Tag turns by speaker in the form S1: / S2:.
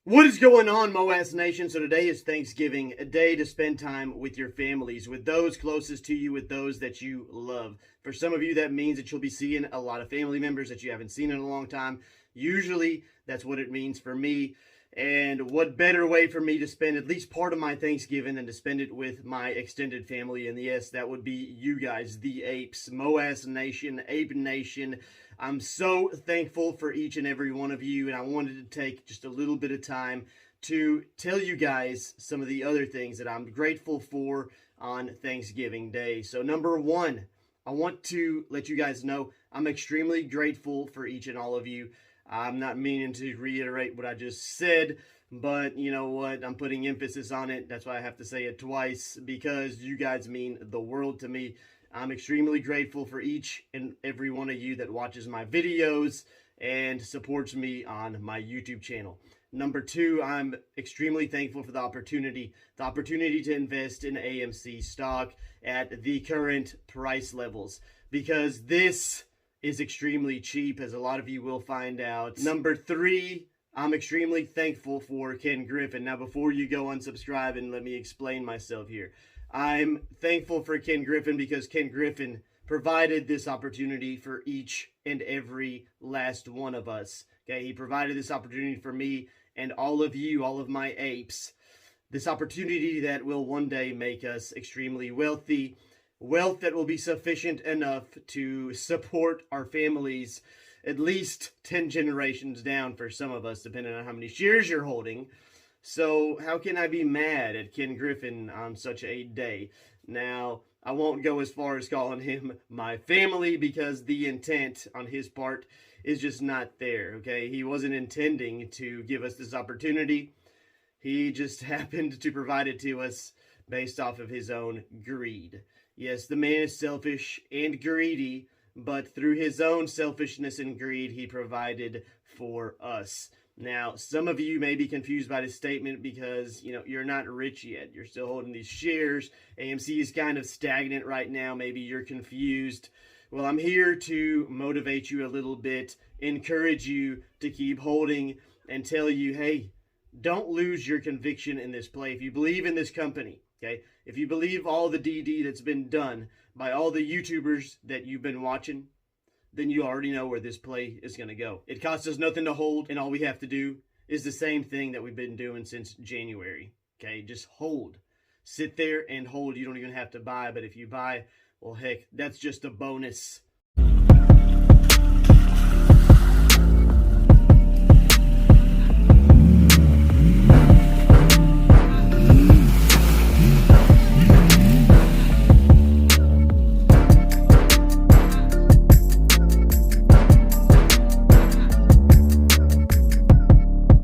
S1: What is going on, MOASS Nation? So today is Thanksgiving, a day to spend time with your families, with those closest to you, with those that you love. For some of you, that means that you'll be seeing a lot of family members that you haven't seen in a long time. Usually, that's what it means for me. And what better way for me to spend at least part of my Thanksgiving than to spend it with my extended family? And yes, that would be you guys, the Apes, MOASS Nation, Ape Nation. I'm so thankful for each and every one of you, and I wanted to take just a little bit of time to tell you guys some of the other things that I'm grateful for on Thanksgiving Day. So number one, I want to let you guys know I'm extremely grateful for each and all of you. I'm not meaning to reiterate what I just said, but you know what? I'm putting emphasis on it. That's why I have to say it twice, because you guys mean the world to me. I'm extremely grateful for each and every one of you that watches my videos and supports me on my YouTube channel. Number two, I'm extremely thankful for the opportunity to invest in AMC stock at the current price levels, because this is extremely cheap, as a lot of you will find out. Number three, I'm extremely thankful for Ken Griffin. Now, before you go unsubscribe, and let me explain myself here. I'm thankful for Ken Griffin because Ken Griffin provided this opportunity for each and every last one of us. Okay, he provided this opportunity for me and all of you, all of my apes. This opportunity that will one day make us extremely wealthy. Wealth that will be sufficient enough to support our families at least 10 generations down for some of us, depending on how many shares you're holding. So how can I be mad at Ken Griffin on such a day? Now, I won't go as far as calling him my family, because the intent on his part is just not there, okay? He wasn't intending to give us this opportunity. He just happened to provide it to us based off of his own greed. Yes, the man is selfish and greedy, but through his own selfishness and greed, he provided for us. Now, some of you may be confused by this statement because, you're not rich yet. You're still holding these shares. AMC is kind of stagnant right now. Maybe you're confused. Well, I'm here to motivate you a little bit, encourage you to keep holding, and tell you, hey, don't lose your conviction in this play. If you believe in this company, okay, if you believe all the DD that's been done by all the YouTubers that you've been watching, then you already know where this play is going to go. It costs us nothing to hold, and all we have to do is the same thing that we've been doing since January. Okay, just hold. Sit there and hold. You don't even have to buy, but if you buy, well, heck, that's just a bonus.